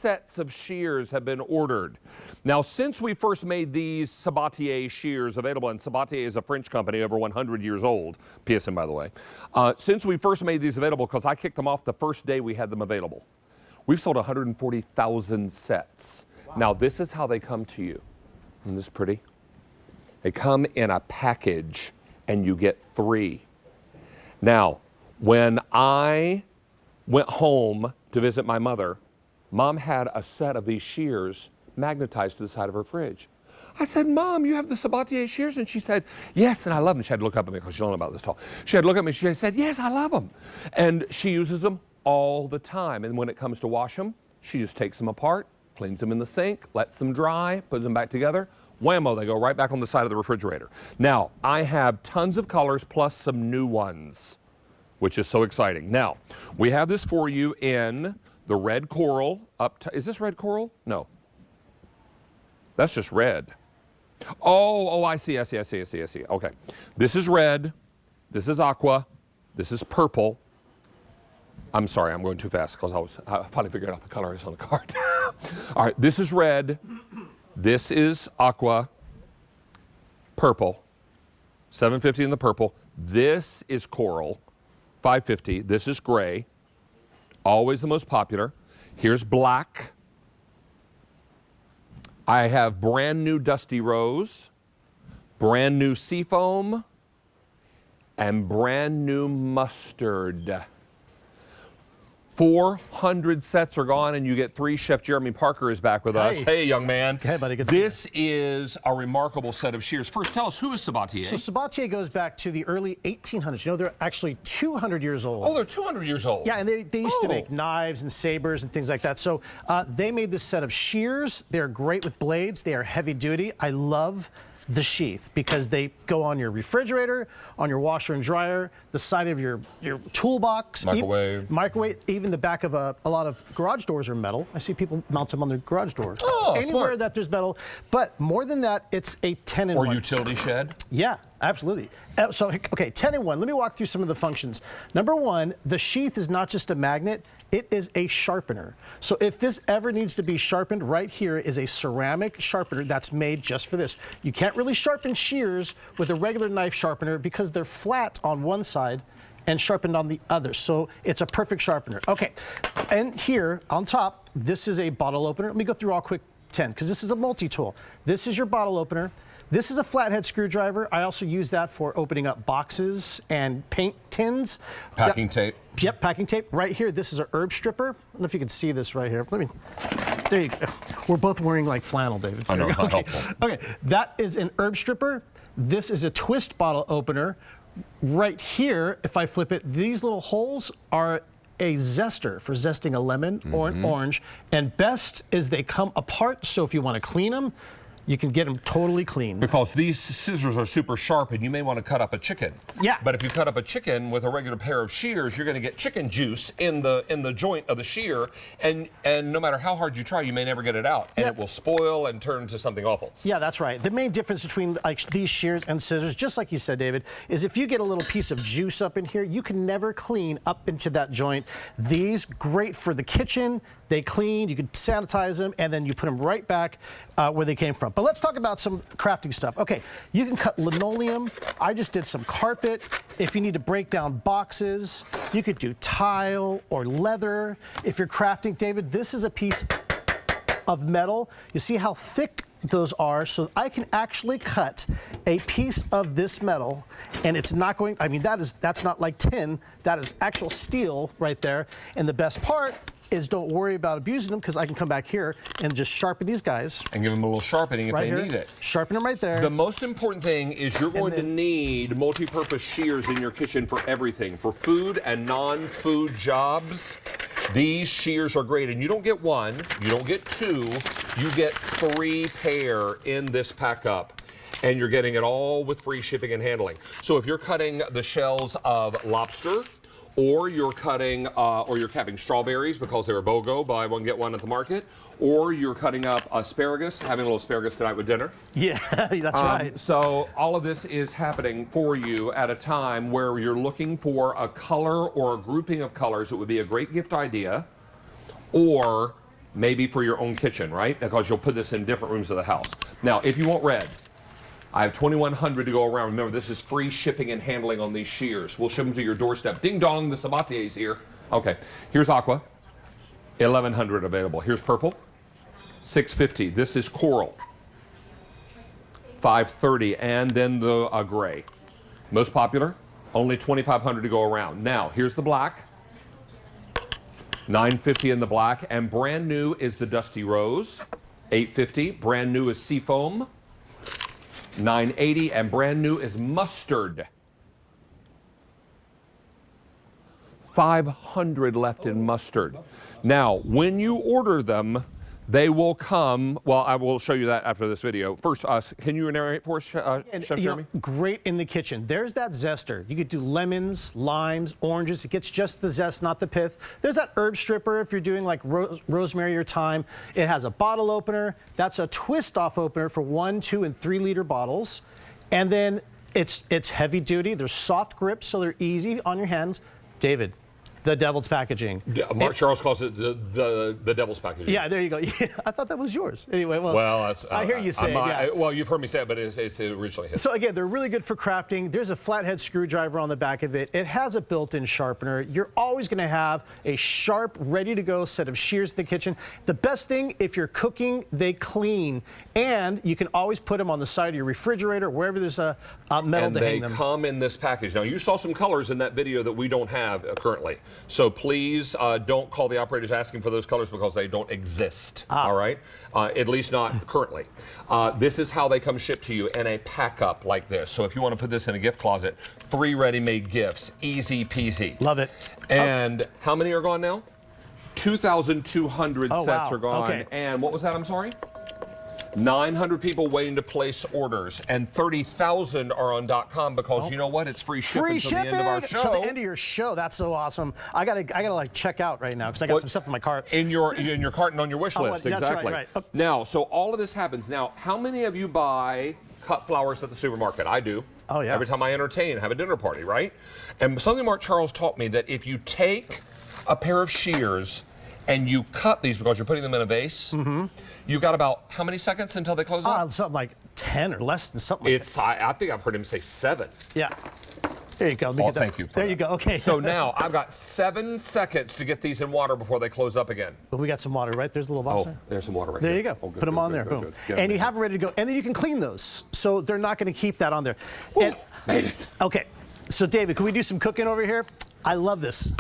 sets of shears have been ordered. Now, since we first made these Sabatier shears available, and Sabatier is a French company over 100 years old, PSM by the way, since we first made these available, because I kicked them off the first day we had them available, we've sold 140,000 sets. Wow. Now, this is how they come to you. Isn't this pretty? They come in a package, and you get 3. Now, when I went home to visit my mother, Mom had a set of these shears magnetized to the side of her fridge. I said, Mom, you have the Sabatier shears? And she said, yes, and I love them. She had to look up at me because she don't know about this tall. She had to look at me, she said, yes, I love them. And she uses them all the time. And when it comes to wash them, she just takes them apart, cleans them in the sink, lets them dry, puts them back together. Whammo, they go right back on the side of the refrigerator. Now, I have tons of colors plus some new ones, which is so exciting. Now, we have this for you in the red coral. Is this red coral? No. That's just red. Oh, I see. Okay. This is red. This is aqua. This is purple. I'm sorry, I'm going too fast because I finally figured out the colors on the card. All right, this is red. This is aqua, purple, $750 in the purple. This is coral, $550. This is gray, always the most popular. Here's black. I have brand new dusty rose, brand new seafoam, and brand new mustard. 400 sets are gone, and you get 3. Chef Jeremy Parker is back with us. Hey, young man. Hey, buddy. Good to see you. This is a remarkable set of shears. First, tell us, who is Sabatier? So Sabatier goes back to the early 1800s. You know, they're actually 200 years old. Oh, they're 200 years old. Yeah, and they used to make knives and sabers and things like that. So they made this set of shears. They're great with blades. They are heavy duty. I love the Sheath because they go on your refrigerator, on your washer and dryer, the side of your toolbox, microwave, even the back of a lot of garage doors are metal. I see people mount them on their garage door. Oh, anywhere smart. that there's metal, but more than that, it's a 10-in-1. Or utility shed. Yeah, absolutely. So, okay, 10-in-1. Let me walk through some of the functions. Number 1, the Sheath is not just a magnet, it is a sharpener. So if this ever needs to be sharpened, right here is a ceramic sharpener that's made just for this. You can't really sharpen shears with a regular knife sharpener because they're flat on one side and sharpened on the other. So it's a perfect sharpener. Okay, and here on top, this is a bottle opener. Let me go through all quick 10 because this is a multi-tool. This is your bottle opener. This is a flathead screwdriver. I also use that for opening up boxes and paint tins. Packing tape. Yep, packing tape. Right here, this is a herb stripper. I don't know if you can see this right here. There you go. We're both wearing like flannel, David. I know, okay. helpful. Okay, that is an herb stripper. This is a twist bottle opener. Right here, if I flip it, these little holes are a zester for zesting a lemon or an orange. And best is they come apart, so if you want to clean them, you can get them totally clean. Because these scissors are super sharp and you may want to cut up a chicken. Yeah. But if you cut up a chicken with a regular pair of shears, you're going to get chicken juice in the joint of the shear, and no matter how hard you try, you may never get it out. And it will spoil and turn to something awful. Yeah, that's right. The main difference between like these shears and scissors, just like you said, David, is if you get a little piece of juice up in here, you can never clean up into that joint. These, great for the kitchen. They clean, you can sanitize them, and then you put them right back where they came from. But let's talk about some crafting stuff. Okay, you can cut linoleum. I just did some carpet. If you need to break down boxes, you could do tile or leather. If you're crafting, David, this is a piece of metal. You see how thick those are, so I can actually cut a piece of this metal, and it's not going, I mean, that's not like tin, that is actual steel right there. And the best part is don't worry about abusing them because I can come back here and just sharpen these guys. And give them a little sharpening if they need it. Sharpen them right there. The most important thing is you're going to need multi-purpose shears in your kitchen for everything. For food and non-food jobs, these shears are great. And you don't get 1, you don't get 2, you get 3 pair in this pack up. And you're getting it all with free shipping and handling. So if you're cutting the shells of lobster, or you're cutting, or you're capping strawberries because they're BOGO, buy one, get one at the market, or you're cutting up asparagus, having a little asparagus tonight with dinner. Yeah, that's right. So all of this is happening for you at a time where you're looking for a color or a grouping of colors that would be a great gift idea, or maybe for your own kitchen, right? Because you'll put this in different rooms of the house. Now, if you want red, I have 2,100 to go around. Remember, this is free shipping and handling on these shears. We'll ship them to your doorstep. Ding dong, the Sabatier's here. Okay, here's aqua, 1,100 available. Here's purple, 650. This is coral, 530, and then the gray. Most popular, only 2,500 to go around. Now, here's the black, 950 in the black, and brand new is the Dusty Rose, 850. Brand new is Seafoam, 980, and brand new is Mustard. 500 left in Mustard. Now, when you order them, they will come. Well, I will show you that after this video. First, can you narrate for us, Chef Jeremy? Great in the kitchen. There's that zester. You could do lemons, limes, oranges. It gets just the zest, not the pith. There's that herb stripper if you're doing like rosemary or thyme. It has a bottle opener. That's a twist-off opener for 1, 2, and 3 liter bottles. And then it's heavy duty. There's soft grips, so they're easy on your hands. David, the devil's packaging. Mark Charles calls it the devil's packaging. Yeah, there you go. Yeah, I thought that was yours. Anyway, well I hear you say it. Yeah. Well, you've heard me say it, but it's originally his. So again, they're really good for crafting. There's a flathead screwdriver on the back of it. It has a built-in sharpener. You're always going to have a sharp, ready-to-go set of shears in the kitchen. The best thing, if you're cooking, they clean. And you can always put them on the side of your refrigerator, wherever there's a metal to hang them. And they come in this package. Now, you saw some colors in that video that we don't have currently. So please don't call the operators asking for those colors because they don't exist, all right? At least not currently. This is how they come shipped to you in a pack-up like this. So if you want to put this in a gift closet, 3 ready-made gifts, easy peasy. Love it. And how many are gone now? 2,200 sets are gone. Okay. And what was that, I'm sorry? 900 people waiting to place orders, and 30,000 are on .com because you know what? It's free shipping Free till the end of our show. To the end of your show. That's so awesome. I gotta like check out right now because I got some stuff in my cart. In your cart and on your wish list, that's exactly. Right. Now, so all of this happens. Now, how many of you buy cut flowers at the supermarket? I do. Oh yeah. Every time I entertain, have a dinner party, right? And something Mark Charles taught me that if you take a pair of shears and you cut these because you're putting them in a vase, you got about how many seconds until they close up? Something like 10 or less than something like that. I think I've heard him say 7. Yeah. There you go. Thank you. There you go. Okay. So now I've got 7 seconds to get these in water before they close up again. Well, we got some water, right? There's a little box there. There's some water right there. There You go. Oh, good, Put them good, on good, there. good, Boom. good. And you have them ready to go. And then you can clean those. So they're not going to keep that on there. Ooh, made it. Okay. So David, can we do some cooking over here? I love this.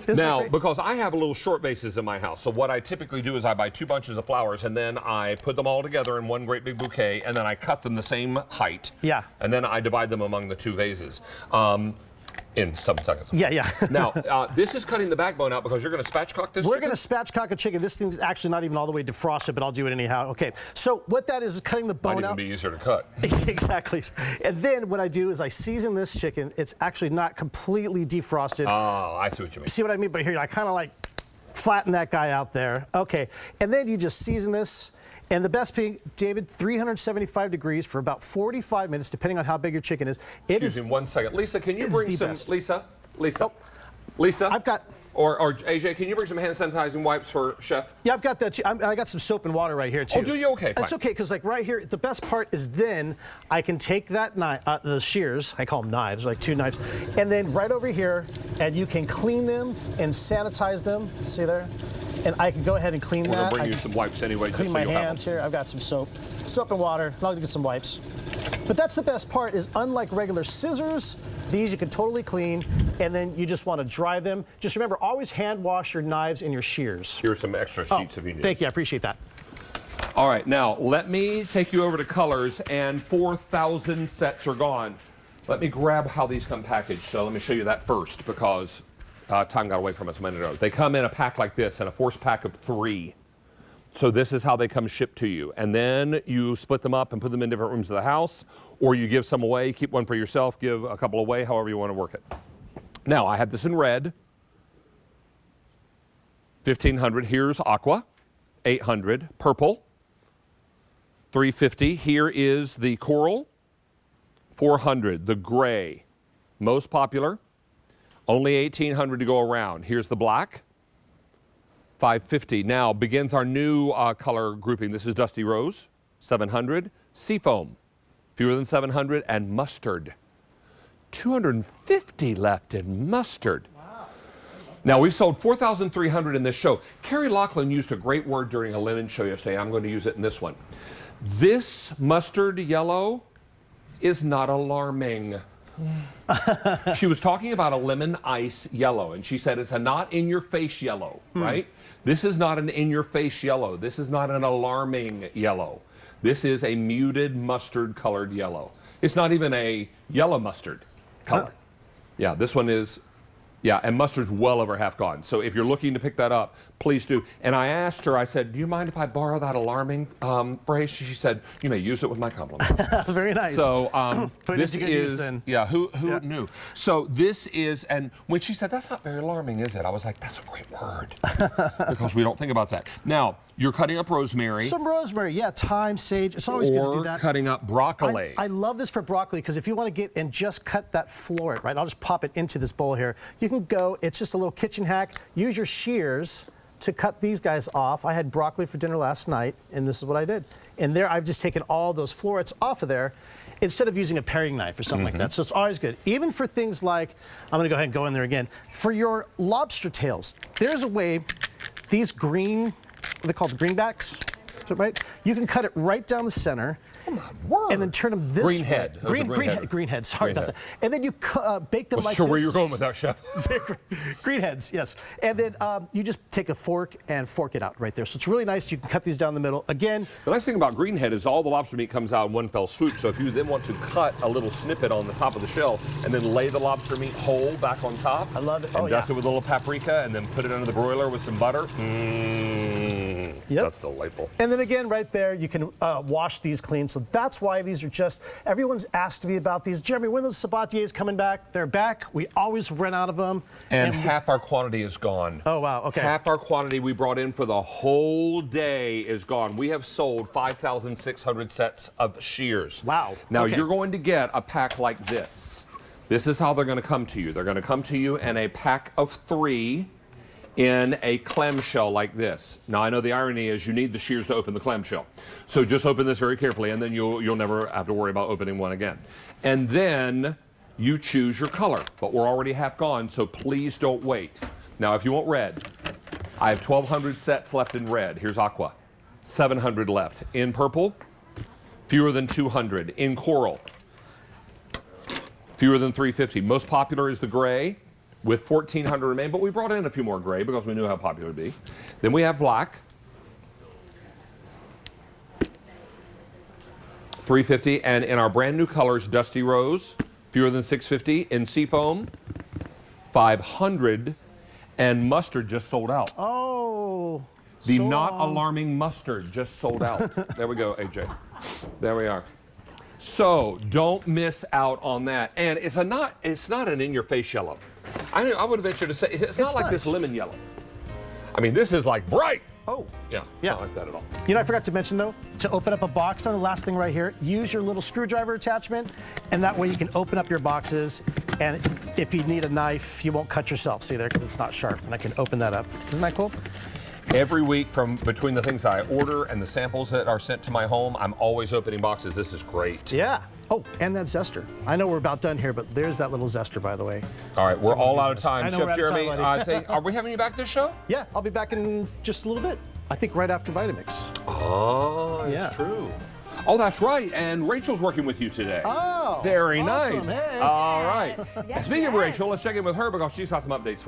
Now, because I have little short vases in my house, so what I typically do is I buy 2 bunches of flowers and then I put them all together in one great big bouquet and then I cut them the same height. Yeah. And then I divide them among the 2 vases. In 7 seconds. Yeah. Now, this is cutting the backbone out because you're going to spatchcock this We're going to spatchcock a chicken. This thing's actually not even all the way defrosted, but I'll do it anyhow. Okay, so what that is cutting the bone out. Might even be easier to cut. Exactly. And then what I do is I season this chicken. It's actually not completely defrosted. Oh, I see what you mean. See what I mean? But here, I kind of like flatten that guy out there. Okay, and then you just season this. And the best thing, David, 375 degrees for about 45 minutes, depending on how big your chicken is. Excuse me 1 second. Lisa, can you bring some, Lisa? Oh. Lisa? I've got... Or AJ, can you bring some hand sanitizing wipes for Chef? Yeah, I've got that too. I got some soap and water right here too. Oh, do you? Okay, fine. It's okay, because like right here, the best part is then I can take that knife, the shears, I call them knives, like 2 knives, and then right over here, and you can clean them and sanitize them. See there? And I can go ahead and clean We're that. We're going to bring you some wipes anyway. Clean just my so hands here. I've got some soap and water, and I'll get some wipes. But that's the best part is unlike regular scissors, these you can totally clean, and then you just want to dry them. Just remember, always hand wash your knives and your shears. Here's some extra sheets if you need. Thank you, I appreciate that. All right, now let me take you over to colors, and 4,000 sets are gone. Let me grab how these come packaged. So let me show you that first because time got away from us a minute ago. They come in a pack like this, in a force pack of 3. So this is how they come shipped to you. And then you split them up and put them in different rooms of the house, or you give some away, keep one for yourself, give a couple away, however you want to work it. Now, I have this in red, 1,500. Here's aqua, 800. Purple, 350. Here is the coral, 400. The gray, most popular, only 1,800 to go around. Here's the black, 550. Now begins our new color grouping. This is Dusty Rose, 700. Seafoam, fewer than 700. And mustard, 250 left in mustard. Wow. Now we've sold 4,300 in this show. Carrie Laughlin used a great word during a linen show yesterday. I'm going to use it in this one. This mustard yellow is not alarming. She was talking about a lemon ice yellow, and she said it's a not in-your-face yellow, right? This is not an in-your-face yellow. This is not an alarming yellow. This is a muted mustard-colored yellow. It's not even a yellow mustard color. Yeah, this one is, yeah, and mustard's well over half gone. So if you're looking to pick that up, please do. And I asked her, I said, do you mind if I borrow that alarming brace? She said, you may use it with my compliments. Very nice. So this is, yeah, who Yeah. knew? So this is, and when she said, that's not very alarming, is it? I was like, that's a great word. Because we don't think about that. Now, you're cutting up rosemary. Some rosemary, yeah, thyme, sage. It's always good to do that. Or cutting up broccoli. I love this for broccoli because if you want to get and just cut that floret, right? I'll just pop it into this bowl here. You can go, it's just a little kitchen hack. Use your shears to cut these guys off. I had broccoli for dinner last night, and this is what I did. And there, I've just taken all those florets off of there instead of using a paring knife or something like that. So it's always good. Even for things like, I'm gonna go ahead and go in there again. For your lobster tails, there's a way, these green, what are they called, greenbacks, is that right? You can cut it right down the center. And then turn them this green way. head. Green head. Sorry about that. And then you bake them like sure this. where you're going with that, Chef. Green heads, yes. And then you just take a fork and fork it out right there. So it's really nice. You can cut these down the middle. Again, the nice thing about green head is all the lobster meat comes out in one fell swoop. So if you then want to cut a little snippet on the top of the shell and then lay the lobster meat whole back on top. I love it. And dust it with a little paprika and then put it under the broiler with some butter. Yep. That's delightful. And then again, right there, you can wash these clean. So that's why these are just, everyone's asked me about these. Jeremy, when are those Sabatiers coming back? They're back. We always run out of them. And half our quantity is gone. Oh, wow, okay. Half our quantity we brought in for the whole day is gone. We have sold 5,600 sets of shears. Wow. Now okay. you're going to get a pack like this. This is how they're going to come to you. They're going to come to you in a pack of 3 in a clamshell like this. Now I know the irony is you need the shears to open the clamshell. So just open this very carefully and then you'll never have to worry about opening one again. And then you choose your color, but we're already half gone, so please don't wait. Now if you want red, I have 1,200 sets left in red. Here's aqua, 700 left. In purple, fewer than 200. In coral, fewer than 350. Most popular is the gray, with 1,400 remain, but we brought in a few more gray because we knew how popular it would be. Then we have black, 350, and in our brand new colors, Dusty Rose, fewer than 650. In Seafoam, 500, and mustard just sold out. Oh. The so not alarming mustard just sold out. There we go, AJ. There we are. So don't miss out on that. And it's not an in-your-face yellow. I would venture to say it's not like nice. this lemon yellow. I mean, this is like bright. Oh. Yeah, yeah. Not like that at all. You know, I forgot to mention though, to open up a box on the last thing right here, use your little screwdriver attachment, and that way you can open up your boxes. And if you need a knife, you won't cut yourself. See there, because it's not sharp, and I can open that up. Isn't that cool? Every week, from between the things I order and the samples that are sent to my home, I'm always opening boxes. This is great. Yeah. Oh, and that zester. I know we're about done here, but there's that little zester, by the way. All right, we're all out of time. I know Chef Jeremy, I think, are we having you back this show? Yeah, I'll be back in just a little bit. I think right after Vitamix. Oh, that's true. Oh, that's right. And Rachel's working with you today. Oh, very awesome. nice. Hey. All right. Yes, Speaking of yes. Rachel, let's check in with her because she's got some updates for us.